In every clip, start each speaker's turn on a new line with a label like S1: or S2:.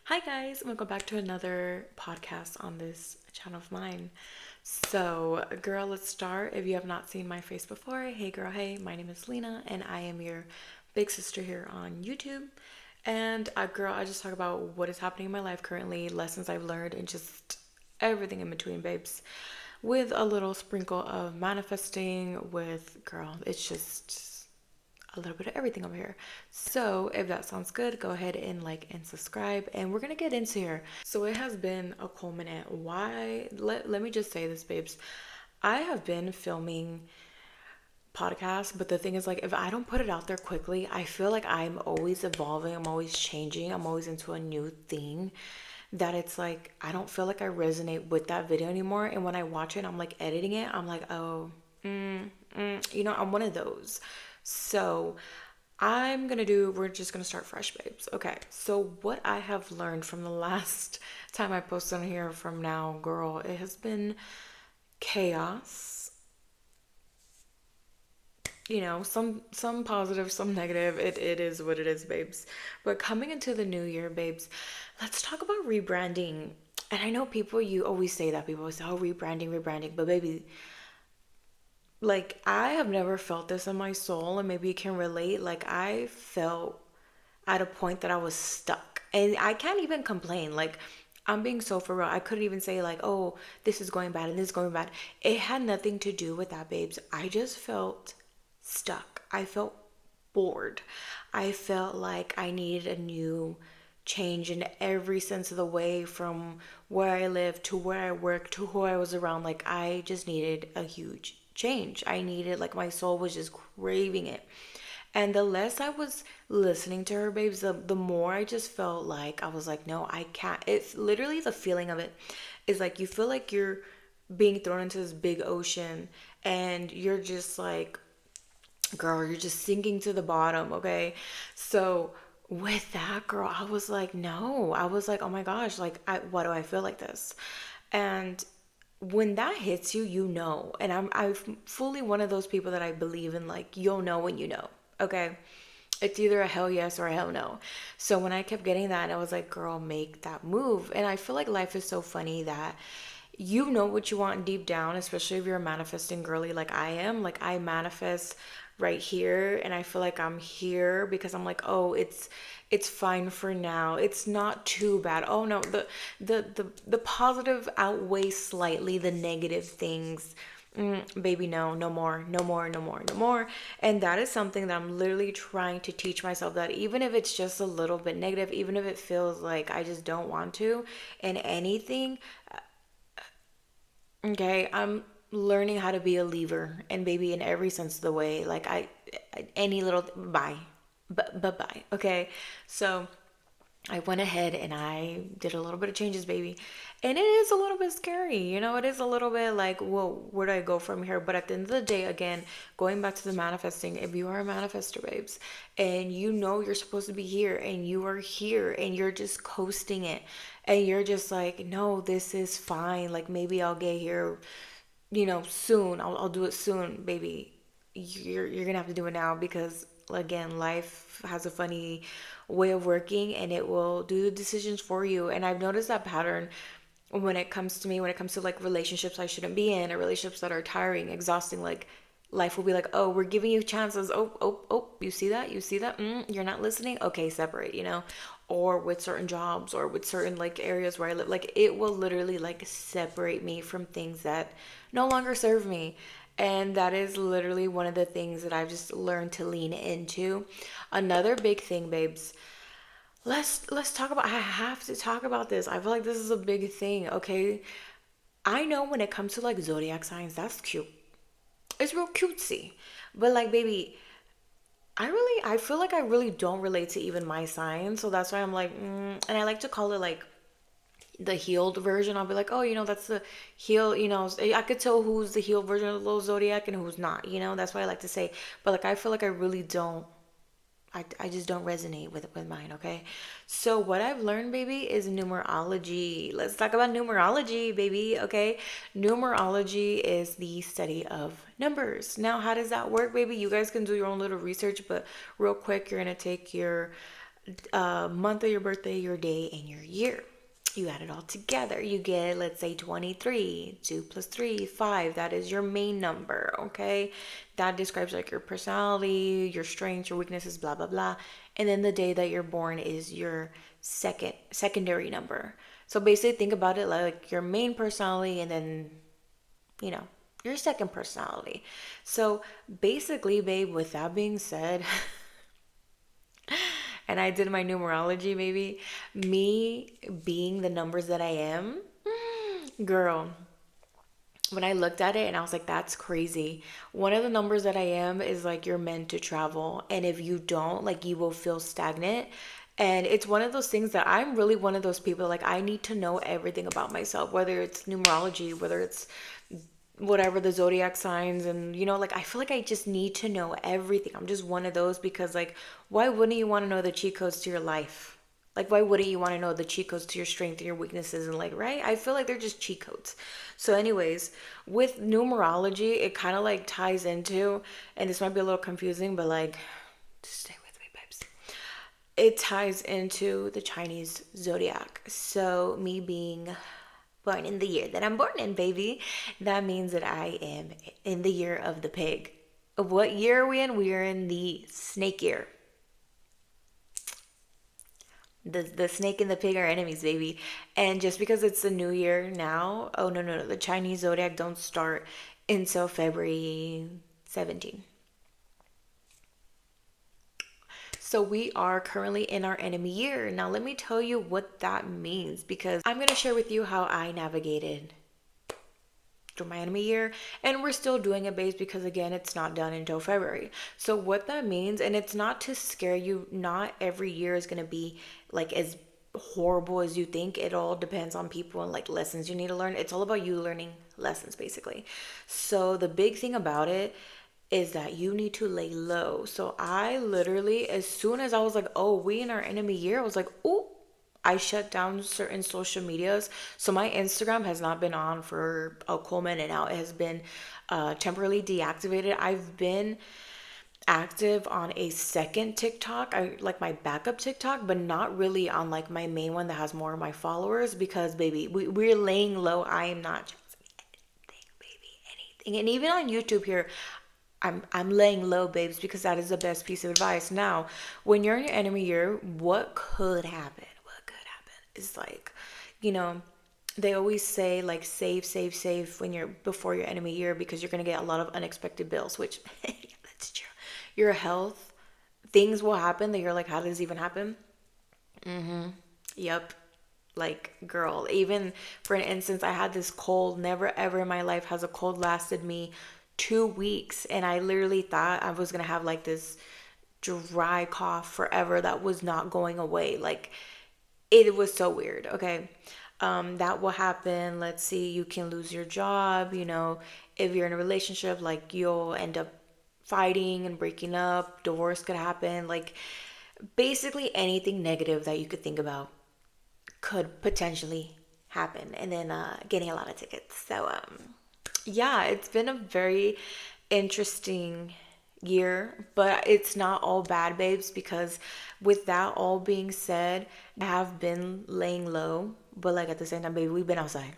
S1: Hi guys, welcome back to another podcast on this channel of mine. So, girl, let's start. If you have not seen my face before, hey girl, hey, my name is Lena and I am your big sister here on YouTube. And girl, I just talk about what is happening in my life currently, lessons I've learned, and just everything in between, babes. With a little sprinkle of manifesting, with girl, it's just a little bit of everything over here. So if that sounds good, go ahead and like and subscribe, and we're gonna get into here. So it has been a culminant. Let me just say this, babes. I have been filming podcasts, but the thing is, like, if I don't put it out there quickly, I feel like I'm always evolving, I'm always changing, I'm always into a new thing, that it's like I don't feel like I resonate with that video anymore. And when I watch it, I'm like editing it, I'm like, oh, I'm one of those. So we're just gonna start fresh, babes. Okay, so what I have learned from the last time I posted on here from now, girl, it has been chaos. Some positive, some negative. It is what it is, babes. But coming into the new year, babes, let's talk about rebranding. And I know people, you always say that, people always say, oh, rebranding, but baby, like, I have never felt this in my soul, and maybe you can relate. Like, I felt at a point that I was stuck, and I can't even complain. Like, I'm being so for real. I couldn't even say like, oh, this is going bad and this is going bad. It had nothing to do with that, babes. I just felt stuck. I felt bored. I felt like I needed a new change in every sense of the way, from where I live to where I work to who I was around. Like, I just needed a huge change. I needed, like, my soul was just craving it. And the less I was listening to her, babes, the more I just felt like I was like, no, I can't. It's literally the feeling of it is like you feel like you're being thrown into this big ocean, and you're just like, girl, you're just sinking to the bottom, okay? So with that, girl, I was like, no. I was like, oh my gosh, like, why do I feel like this? And when that hits you, you know. And I'm fully one of those people that I believe in, like, you'll know when you know, okay? It's either a hell yes or a hell no. So when I kept getting that, I was like, girl, make that move. And I feel like life is so funny that you know what you want deep down, especially if you're a manifesting girly like I am. Like, I manifest right here, and I feel like I'm here because I'm like, oh, it's fine for now. It's not too bad. Oh no, the positive outweighs slightly the negative things. Baby, no, no more, no more, no more, no more. And that is something that I'm literally trying to teach myself, that even if it's just a little bit negative, even if it feels like I just don't want to, and anything, okay, I'm learning how to be a lever, and baby, in every sense of the way. Like, any little bye, but bye. Okay, so I went ahead and I did a little bit of changes, baby. And it is a little bit scary, it is a little bit like, whoa, where do I go from here? But at the end of the day, again, going back to the manifesting, if you are a manifester, babes, and you know you're supposed to be here, and you are here, and you're just coasting it, and you're just like, no, this is fine. Like, maybe I'll get here, soon. I'll do it soon, baby. You're gonna have to do it now, because again, life has a funny way of working, and it will do the decisions for you. And I've noticed that pattern when it comes to like relationships I shouldn't be in, or relationships that are tiring, exhausting. Like, life will be like, oh, we're giving you chances. Oh, you see that, you're not listening, okay, separate, or with certain jobs, or with certain like areas where I live, like, it will literally like separate me from things that no longer serve me. And that is literally one of the things that I've just learned to lean into. Another big thing, babes, let's talk about, I have to talk about this. I feel like this is a big thing, okay? I know when it comes to like zodiac signs, that's cute. It's real cutesy. But like, baby, I feel like I really don't relate to even my sign. So that's why I'm like, and I like to call it like the healed version. I'll be like, oh, that's the heal, I could tell who's the healed version of the little zodiac and who's not, that's what I like to say. But like, I feel like I really don't, I just don't resonate with mine, okay? So what I've learned, baby, is numerology. Let's talk about numerology, baby, okay? Numerology is the study of numbers. Now, how does that work, baby? You guys can do your own little research, but real quick, you're gonna take your month of your birthday, your day, and your year. You add it all together. You get, let's say, 23. 2 plus 3, 5. That is your main number, okay? That describes like your personality, your strengths, your weaknesses, blah, blah, blah. And then the day that you're born is your secondary number. So basically, think about it like your main personality and then, you know, your second personality. So basically, babe, with that being said, and I did my numerology, maybe me being the numbers that I am, girl, when I looked at it and I was like, that's crazy. One of the numbers that I am is like you're meant to travel. And if you don't, like you will feel stagnant. And it's one of those things that I'm really one of those people, like I need to know everything about myself, whether it's numerology, whether it's whatever the zodiac signs, and like I feel like I just need to know everything. I'm just one of those because like why wouldn't you want to know the cheat codes to your life? Like why wouldn't you want to know the cheat codes to your strength and your weaknesses, and like, right? I feel like they're just cheat codes. So anyways, with numerology, it kind of like ties into, and this might be a little confusing, but like just stay with me, babes. It ties into the Chinese zodiac. So me being born in the year that I'm born in, baby, that means that I am in the year of the pig. What year are we in? We are in the snake year. The snake and the pig are enemies, baby. And just because it's the new year now, oh no, no, no, the Chinese zodiac don't start until February 17. So we are currently in our enemy year. Now let me tell you what that means, because I'm going to share with you how I navigated through my enemy year, and we're still doing it, base, because again it's not done until February. So what that means, and it's not to scare you, not every year is going to be like as horrible as you think. It all depends on people and like lessons you need to learn. It's all about you learning lessons, basically. So the big thing about it is that you need to lay low. So I literally, as soon as I was like, oh, we in our enemy year, I was like, oh, I shut down certain social medias. So my Instagram has not been on for a cool minute now. It has been temporarily deactivated. I've been active on a second TikTok, I like my backup TikTok, but not really on like my main one that has more of my followers, because baby, we're laying low. I am not just anything, baby, anything. And even on YouTube here, I'm laying low, babes, because that is the best piece of advice. Now, when you're in your enemy year, what could happen? What could happen is like, you know, they always say like save, save, save when you're before your enemy year, because you're gonna get a lot of unexpected bills, which yeah, that's true. Your health, things will happen that you're like, how does this even happen? Yep. Like, girl, even for an instance, I had this cold. Never ever in my life has a cold lasted me 2 weeks. And I literally thought I was going to have like this dry cough forever that was not going away. Like, it was so weird. Okay. That will happen. Let's see, you can lose your job. If you're in a relationship, like you'll end up fighting and breaking up. Divorce could happen. Like, basically anything negative that you could think about could potentially happen. And then getting a lot of tickets. So yeah, it's been a very interesting year, but it's not all bad, babes, because with that all being said, I have been laying low, but like at the same time, baby, we've been outside.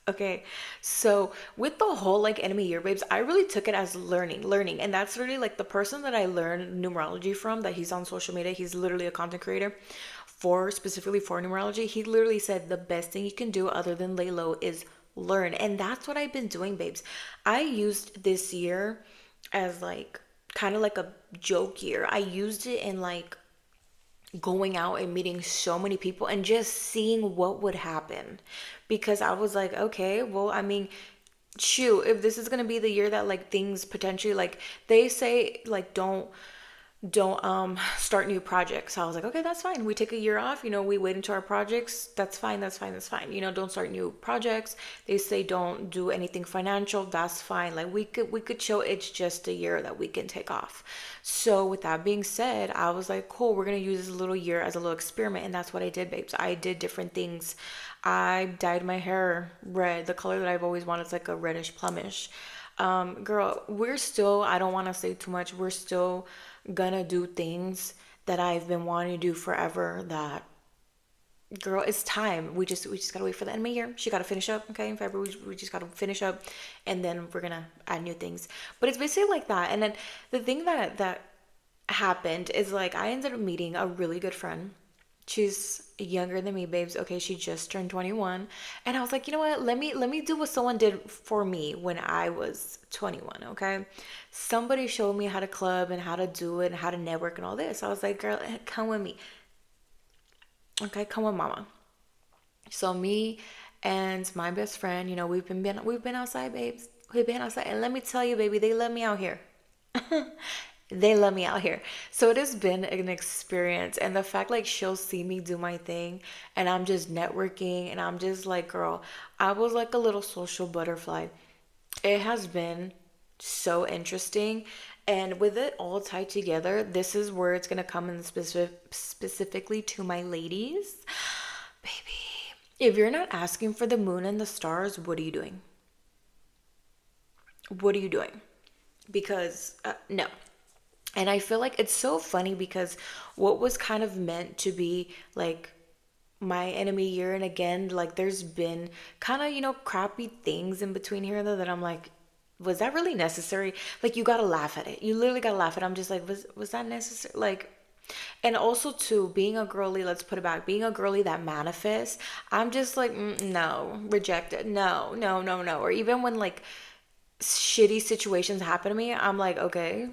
S1: Okay, so with the whole like enemy year, babes, I really took it as learning, and that's really like the person that I learned numerology from. That he's on social media. He's literally a content creator for specifically for numerology. He literally said the best thing you can do other than lay low is learn, and that's what I've been doing, babes. I used this year as like kind of like a joke year. I used it in like going out and meeting so many people and just seeing what would happen, because I was like, okay, well, I mean, shoot, if this is going to be the year that like things potentially, like they say, like don't start new projects. So I was like, okay, that's fine. We take a year off, we wait into our projects. That's fine, that's fine, that's fine. Don't start new projects. They say don't do anything financial. That's fine. Like we could show it's just a year that we can take off. So with that being said, I was like, cool, we're gonna use this little year as a little experiment. And that's what I did, babes. I did different things. I dyed my hair red, the color that I've always wanted. It's like a reddish plumish. Girl, we're still, I don't want to say too much, we're still gonna do things that I've been wanting to do forever. That, girl, it's time. We just gotta wait for the end of the year. She gotta finish up, okay? In February, we just gotta finish up, and then we're gonna add new things. But it's basically like that. And then the thing that happened is, like, I ended up meeting a really good friend. She's younger than me, babes. Okay, she just turned 21, and I was like, you know what? Let me do what someone did for me when I was 21. Okay, somebody showed me how to club and how to do it and how to network and all this. I was like, girl, come with me. Okay, come with mama. So me and my best friend, we've been outside, babes. We've been outside, and let me tell you, baby, they let me out here. They love me out here. So it has been an experience. And the fact, like, she'll see me do my thing and I'm just networking and I'm just like, girl, I was like a little social butterfly. It has been so interesting. And with it all tied together, this is where it's gonna come in specifically to my ladies. Baby, if you're not asking for the moon and the stars, what are you doing? What are you doing? Because no. And I feel like it's so funny because what was kind of meant to be like my enemy year, and again, like, there's been kind of, crappy things in between here and there that I'm like, was that really necessary? Like, you gotta laugh at it. You literally gotta laugh at it. I'm just like, was that necessary? Like, and also too, being a girly, let's put it back, being a girly that manifests, I'm just like, no, reject it. No, no, no, no. Or even when, like, shitty situations happen to me, I'm like, okay,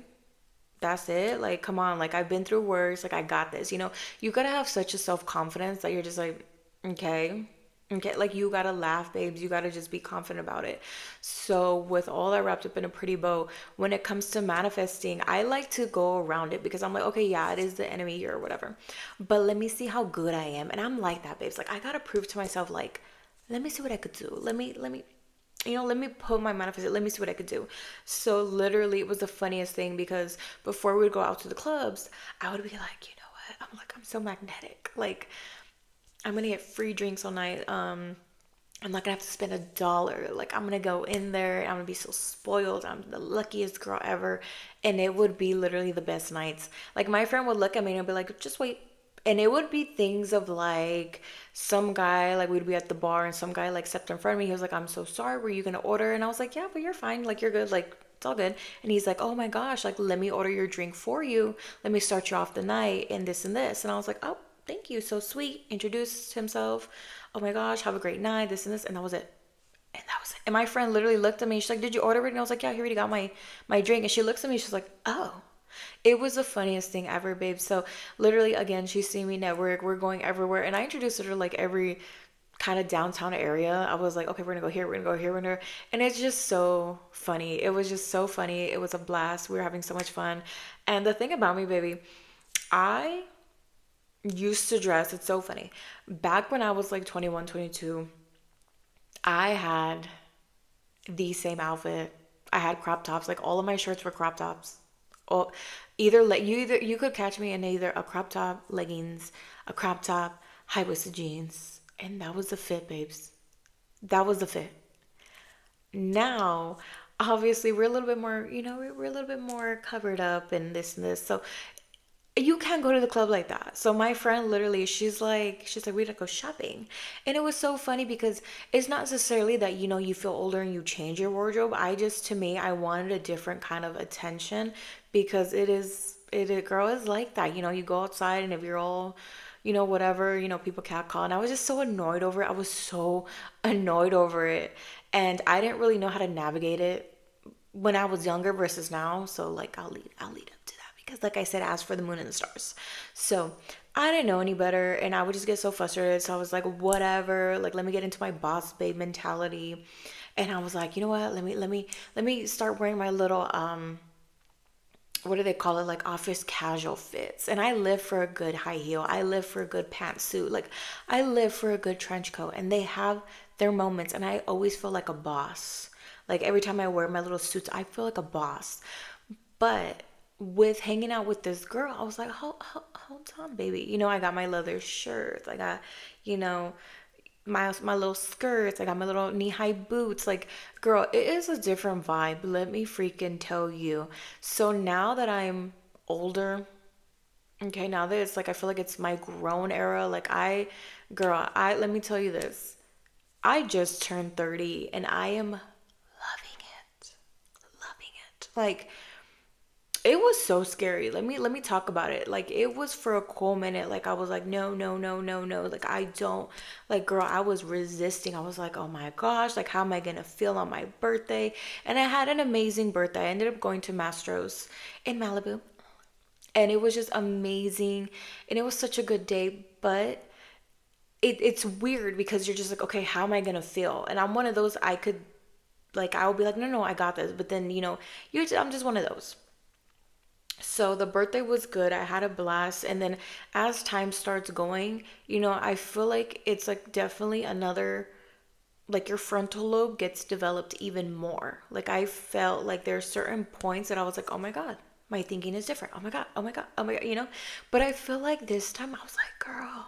S1: that's it. Like, come on. Like, I've been through worse. Like, I got this. You gotta have such a self confidence that you're just like, okay. Okay, like, you gotta laugh, babes. You gotta just be confident about it. So, with all that wrapped up in a pretty bow, when it comes to manifesting, I like to go around it because I'm like, okay, yeah, it is the enemy year or whatever. But let me see how good I am. And I'm like that, babes. Like, I gotta prove to myself, like, let me see what I could do. Let me put my manifest. Let me see what I could do. So literally, it was the funniest thing because before we would go out to the clubs, I would be like, you know what? I'm so magnetic. Like, I'm gonna get free drinks all night. I'm not gonna have to spend $1. Like, I'm gonna go in there. I'm gonna be so spoiled. I'm the luckiest girl ever, and it would be literally the best nights. Like, my friend would look at me and be like, just wait. And it would be things of, like, some guy, like, we'd be at the bar and some guy, like, stepped in front of me. He was like, I'm so sorry, were you gonna order? And I was like, yeah, but you're fine, like, you're good, like, it's all good. And he's like, oh my gosh, like, let me order your drink for you, let me start you off the night and this and this. And I was like, oh, thank you, so sweet. Introduced himself. Oh my gosh, have a great night, this and this. And that was it. And that was it. And my friend literally looked at me. She's like, did you order it? And I was like, yeah, he already got my drink. And she looks at me. She's like, oh. It was the funniest thing ever, babe. So literally, again, she's seen me network. We're going everywhere. And I introduced her to, like, every kind of downtown area. I was like, okay, we're gonna go here, we're gonna go here, we're gonna. And it's just so funny. It was just so funny. It was a blast. We were having so much fun. And the thing about me, baby, I used to dress. It's so funny. Back when I was like 21, 22, I had the same outfit. I had crop tops. Like, all of my shirts were crop tops. Or either you could catch me in either a crop top, leggings, a crop top, high waisted jeans, and that was the fit, babes. That was the fit. Now, obviously, we're a little bit more, we're a little bit more covered up and this and this. So you can't go to the club like that. So my friend literally, she's like, we gotta go shopping. And it was so funny because it's not necessarily that, you feel older and you change your wardrobe. To me, I wanted a different kind of attention because girl, is like that. You go outside and if you're all, whatever, people catcall. And I was just so annoyed over it. I was so annoyed over it. And I didn't really know how to navigate it when I was younger versus now. So, like, I'll lead up to that because, like I said, as for the moon and the stars. So I didn't know any better and I would just get so frustrated. So I was like, whatever, like, let me get into my boss babe mentality. And I was like, you know what? Let me start wearing my little what do they call it? Like, office casual fits. And I live for a good high heel. I live for a good pantsuit. Like, I live for a good trench coat. And they have their moments and I always feel like a boss. Like, every time I wear my little suits, I feel like a boss. But with hanging out with this girl, I was like, hold on, baby. I got my leather shirts. I got, you know, my little skirts. I got my little knee-high boots. Like, girl, it is a different vibe. Let me freaking tell you. So now that I'm older. Okay, now that it's like I feel like it's my grown era. Like girl, I let me tell you this. I just turned 30 and I am loving it. Loving it. Like it was so scary. Let me talk about it. Like it was for a cool minute. Like I was like, no, no, no, no, no. Like I don't like girl, I was resisting. I was like, oh my gosh, like how am I gonna feel on my birthday? And I had an amazing birthday. I ended up going to Mastro's in Malibu. And it was just amazing. And it was such a good day. But it's weird because you're just like, okay, how am I gonna feel? And I'm one of those I could like I will be like, no, no, I got this. But then, I'm just one of those. So the birthday was good. I had a blast. And then as time starts going, I feel like it's like definitely another, like your frontal lobe gets developed even more. Like I felt like there are certain points that I was like, oh my God, my thinking is different. Oh my God, oh my God, oh my God. But I feel like this time I was like, girl,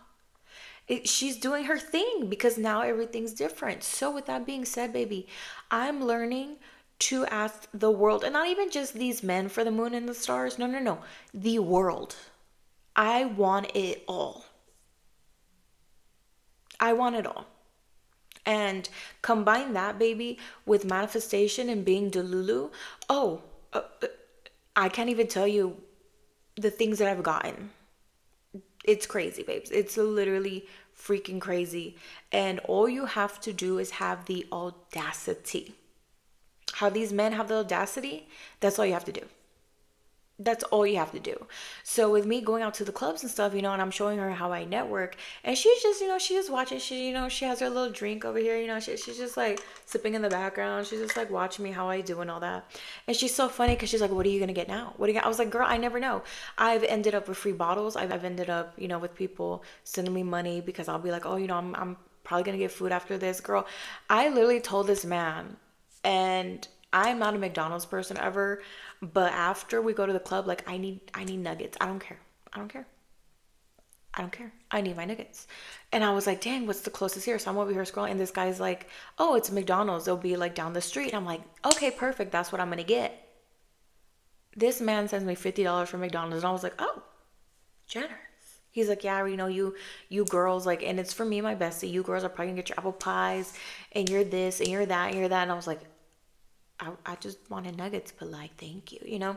S1: she's doing her thing because now everything's different. So with that being said, baby, I'm learning to ask the world, and not even just these men for the moon and the stars. No, no, no. The world. I want it all. I want it all. And combine that, baby, with manifestation and being Delulu. Oh, I can't even tell you the things that I've gotten. It's crazy, babes. It's literally freaking crazy. And all you have to do is have the audacity. How these men have the audacity, that's all you have to do. That's all you have to do. So with me going out to the clubs and stuff, and I'm showing her how I network, and she's just, she's just watching. She has her little drink over here. She's just like sipping in the background. She's just like watching me how I do and all that. And she's so funny because she's like, "What are you gonna get now? What do you get?" I was like, "Girl, I never know." I've ended up with free bottles. I've ended up, with people sending me money because I'll be like, "Oh, I'm probably gonna get food after this." Girl, I literally told this man, and I'm not a McDonald's person ever, but after we go to the club, like I need nuggets. I don't care. I don't care. I don't care. I need my nuggets. And I was like, dang, what's the closest here? So I'm over here scrolling, and this guy's like, oh, it's McDonald's. It'll be like down the street. And I'm like, okay, perfect. That's what I'm gonna get. This man sends me $50 for McDonald's, and I was like, oh, generous. He's like, yeah, you girls, like, and it's for me and my bestie. You girls are probably gonna get your apple pies, and you're this, and you're that, and you're that. And I was like, I just wanted nuggets, but like, thank you.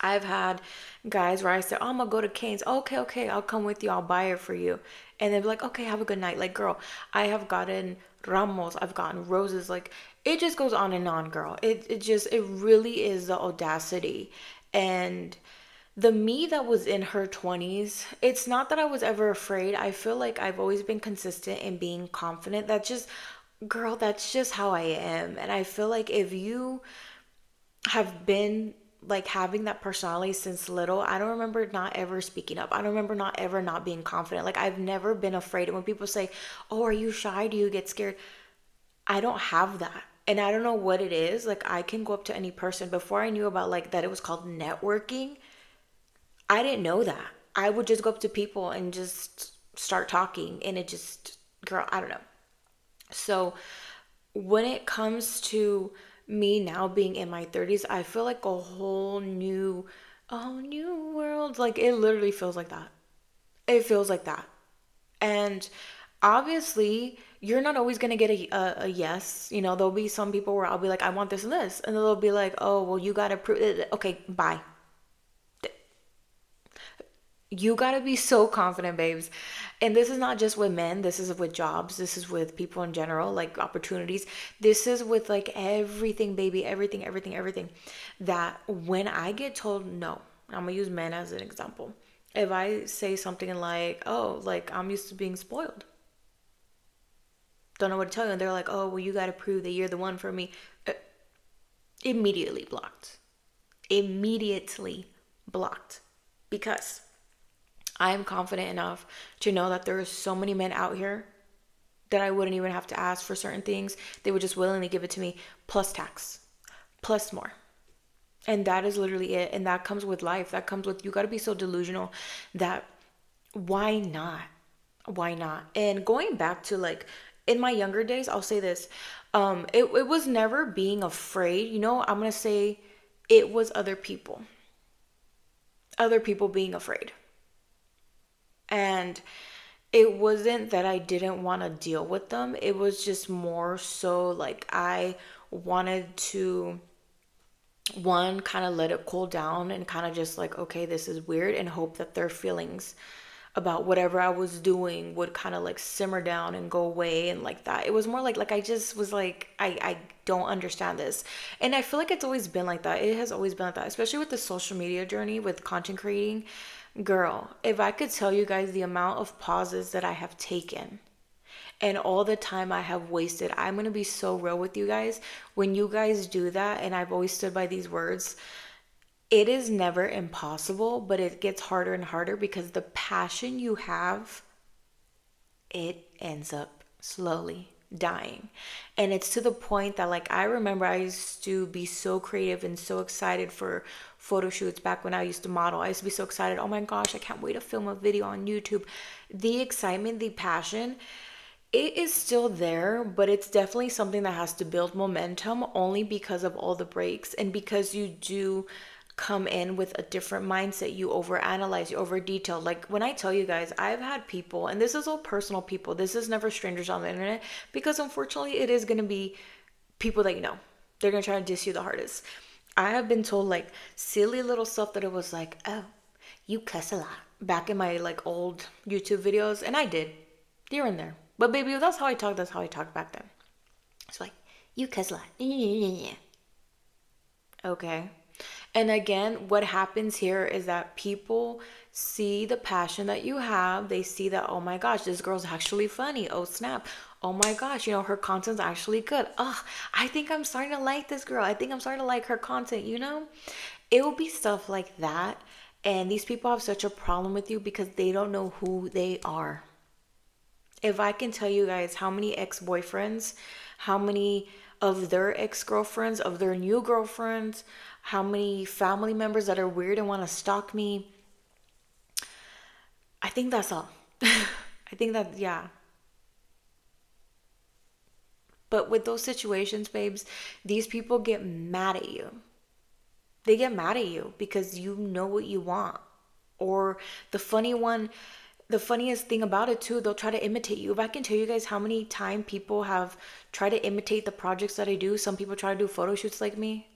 S1: I've had guys where I said, oh, I'm gonna go to Cane's. Okay, okay, I'll come with you. I'll buy it for you. And they'd be like, okay, have a good night. Like, girl, I have gotten ramos. I've gotten roses. Like, it just goes on, girl. It really is the audacity. And the me that was in her 20s, it's not that I was ever afraid. I feel like I've always been consistent in being confident. Girl, that's just how I am. And I feel like if you have been like having that personality since little, I don't remember not ever speaking up. I don't remember not ever not being confident. Like I've never been afraid. And when people say, oh, are you shy? Do you get scared? I don't have that. And I don't know what it is. Like I can go up to any person. Before I knew about like that it was called networking, I didn't know that. I would just go up to people and just start talking. And it just, girl, I don't know. So when it comes to me now being in my 30s, I feel like a whole new world. Like it literally feels like that. It feels like that. And obviously, you're not always going to get a yes. There'll be some people where I'll be like, I want this and this. And they'll be like, oh, well, you got to prove it. Okay, bye. You gotta be so confident, babes. And this is not just with men, this is with jobs, this is with people in general, like opportunities. This is with like everything, baby, everything, everything, everything. That when I get told no, I'm gonna use men as an example. If I say something like, oh, like I'm used to being spoiled, don't know what to tell you, and they're like, oh, well, you gotta prove that you're the one for me. Immediately blocked. Immediately blocked. Because I am confident enough to know that there are so many men out here that I wouldn't even have to ask for certain things. They would just willingly give it to me, plus tax, plus more. And that is literally it. And that comes with life. That comes with, you got to be so delusional that why not? Why not? And going back to like, in my younger days, I'll say this. It was never being afraid. I'm going to say it was other people. other people being afraid. And it wasn't that I didn't want to deal with them. It was just more so like I wanted to, one, kind of let it cool down and kind of just like, okay, this is weird, and hope that their feelings about whatever I was doing would kind of like simmer down and go away and like that. It was more like I just was like, I don't understand this. And I feel like it's always been like that. It has always been like that, especially with the social media journey with content creating. Girl, if I could tell you guys the amount of pauses that I have taken and all the time I have wasted, I'm going to be so real with you guys. When you guys do that, and I've always stood by these words, it is never impossible, but it gets harder and harder because the passion you have, it ends up slowly dying. And it's to the point that, like, I remember I used to be so creative and so excited for photo shoots back when I used to model. I used to be so excited. Oh my gosh, I can't wait to film a video on YouTube. The excitement, the passion, it is still there, but it's definitely something that has to build momentum, only because of all the breaks and because you do come in with a different mindset. You overanalyze, you over detail. Like when I tell you guys, I've had people, and this is all personal people, this is never strangers on the internet, because unfortunately it is going to be people that you know. They're going to try to diss you the hardest. I have been told like silly little stuff that it was like, oh, you cuss a lot, back in my like old YouTube videos, and I did here and there. But baby, that's how I talk. That's how I talked back then. It's like, you cuss a lot. Okay. And again, what happens here is that people see the passion that you have. They see that, oh my gosh, this girl's actually funny. Oh snap. Oh my gosh, her content's actually good. Oh, I think I'm starting to like this girl. I think I'm starting to like her content. It will be stuff like that. And these people have such a problem with you because they don't know who they are. If I can tell you guys how many ex-boyfriends, how many of their ex-girlfriends, of their new girlfriends, how many family members that are weird and want to stalk me, I think that's all. I think that, yeah. But with those situations, babes, these people get mad at you. They get mad at you because you know what you want. Or the funniest thing about it too, they'll try to imitate you. If I can tell you guys how many times people have tried to imitate the projects that I do. Some people try to do photo shoots like me,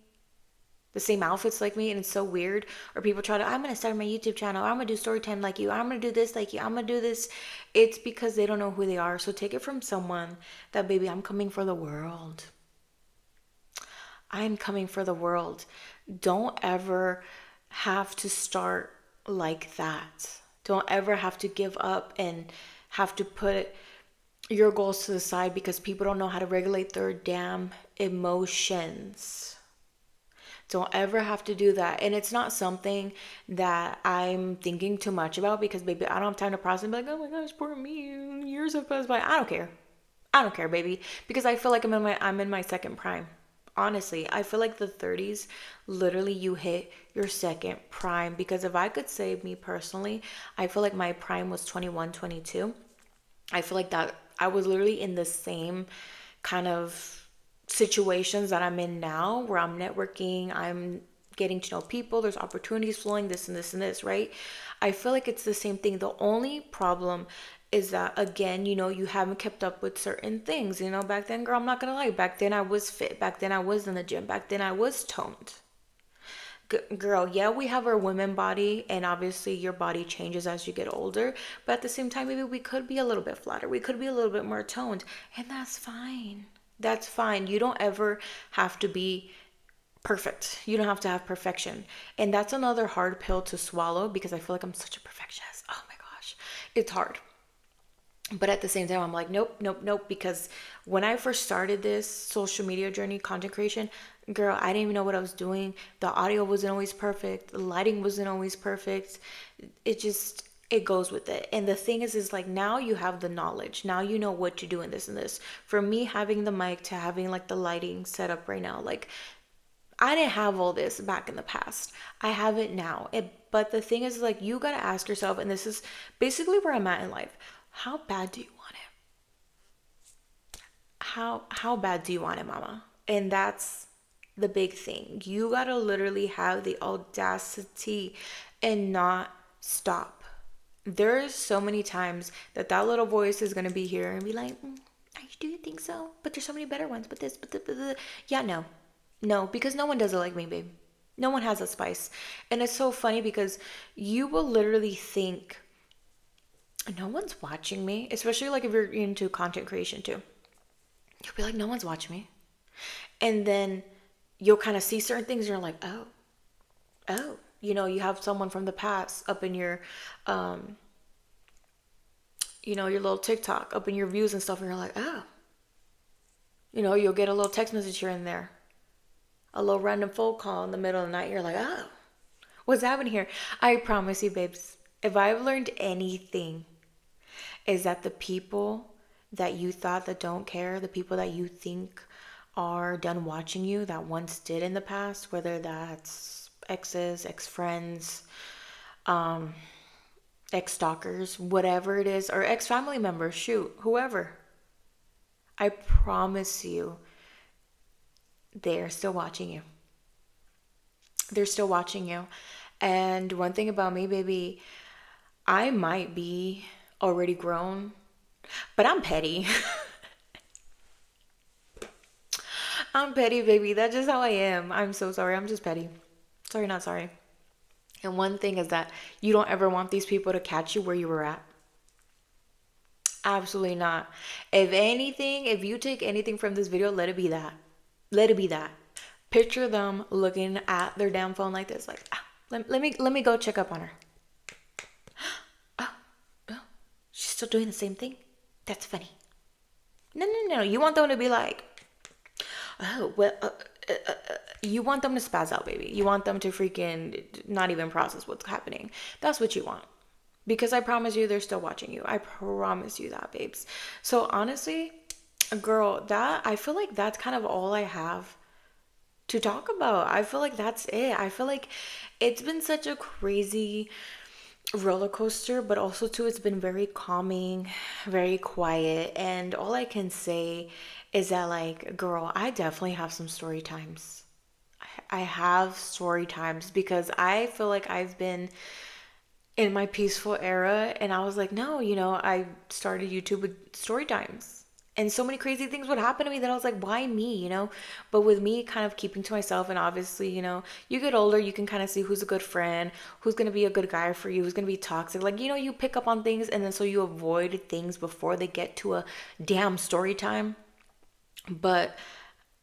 S1: the same outfits like me, and it's so weird. Or people try to, I'm going to start my YouTube channel, I'm going to do story time like you, I'm going to do this like you, I'm going to do this. It's because they don't know who they are. So take it from someone that, baby, I'm coming for the world. I'm coming for the world. Don't ever have to start like that. Don't ever have to give up and have to put your goals to the side because people don't know how to regulate their damn emotions. Don't ever have to do that. And it's not something that I'm thinking too much about because, baby, I don't have time to process and be like, oh my gosh, poor me. Years have passed by. I don't care. I don't care, baby. Because I feel like I'm in my second prime. Honestly, I feel like the 30s, literally you hit your second prime. Because if I could say me personally, I feel like my prime was 21, 22. I feel like that I was literally in the same kind of situations that I'm in now, where I'm networking, I'm getting to know people, there's opportunities flowing, this and this and this, right? I feel like it's the same thing. The only problem is that, again, you haven't kept up with certain things. Back then, girl, I'm not gonna lie, back then I was fit, back then I was in the gym, back then I was toned. Girl, yeah, we have our women body, and obviously your body changes as you get older, but at the same time, maybe we could be a little bit flatter, we could be a little bit more toned, and that's fine. That's fine. You don't ever have to be perfect. You don't have to have perfection. And that's another hard pill to swallow because I feel like I'm such a perfectionist. Oh my gosh. It's hard. But at the same time, I'm like, nope, nope, nope. Because when I first started this social media journey, content creation, girl, I didn't even know what I was doing. The audio wasn't always perfect. The lighting wasn't always perfect. It goes with it. And the thing is like, now you have the knowledge. Now you know what to do in this and this. For me, having the mic to having like the lighting set up right now, like I didn't have all this back in the past. I have it now. But the thing is, like, you got to ask yourself, and this is basically where I'm at in life. How bad do you want it? How bad do you want it, mama? And that's the big thing. You got to literally have the audacity and not stop. There's so many times that that little voice is going to be here and be like, do you think so? But there's so many better ones, but this, but. Yeah, no. No, because no one does it like me, babe. No one has a spice. And it's so funny because you will literally think, no one's watching me, especially like if you're into content creation too. You'll be like, no one's watching me. And then you'll kind of see certain things and you're like, oh, you have someone from the past up in your, your little TikTok, up in your views and stuff. And you're like, oh, you'll get a little text message here and there, a little random phone call in the middle of the night. You're like, oh, what's happening here? I promise you, babes, if I've learned anything, is that the people that you thought that don't care, the people that you think are done watching you, that once did in the past, whether that's exes, ex-friends, ex-stalkers, whatever it is, or ex-family members, shoot, whoever, I promise you, they're still watching you. They're still watching you. And one thing about me, baby, I might be already grown, but I'm petty. I'm petty, baby. That's just how I am. I'm so sorry. I'm just petty. Sorry, not sorry. And one thing is that you don't ever want these people to catch you where you were at. Absolutely not. If anything, if you take anything from this video, let it be that. Let it be that. Picture them looking at their damn phone like this, like, let me go check up on her. Oh, she's still doing the same thing? That's funny. No. You want them to be like, oh, well, you want them to spaz out, baby. You want them to freaking not even process what's happening. That's what you want. Because I promise you, they're still watching you. I promise you that, babes. So honestly, girl, I feel like that's kind of all I have to talk about. I feel like that's it. I feel like it's been such a crazy roller coaster, but also too, it's been very calming, very quiet. And all I can say is that, like, girl, I definitely have some story times. I have story times because I feel like I've been in my peaceful era and I was like, no, I started YouTube with story times. And so many crazy things would happen to me that I was like, why me, But with me kind of keeping to myself, and obviously, you get older, you can kind of see who's a good friend, who's going to be a good guy for you, who's going to be toxic. Like, you pick up on things, and then so you avoid things before they get to a damn story time. But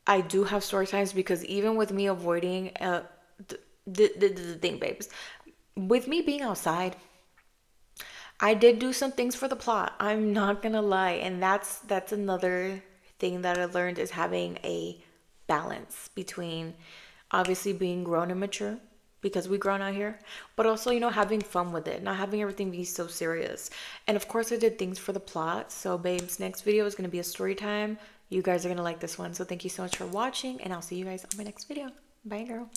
S1: I do have story times because even with me avoiding the thing, babes, with me being outside, I did do some things for the plot. I'm not gonna lie. And that's another thing that I learned, is having a balance between obviously being grown and mature, because we grown out here, but also, having fun with it, not having everything be so serious. And of course I did things for the plot. So babes, next video is gonna be a story time. You guys are gonna like this one. So thank you so much for watching, and I'll see you guys on my next video. Bye, girl.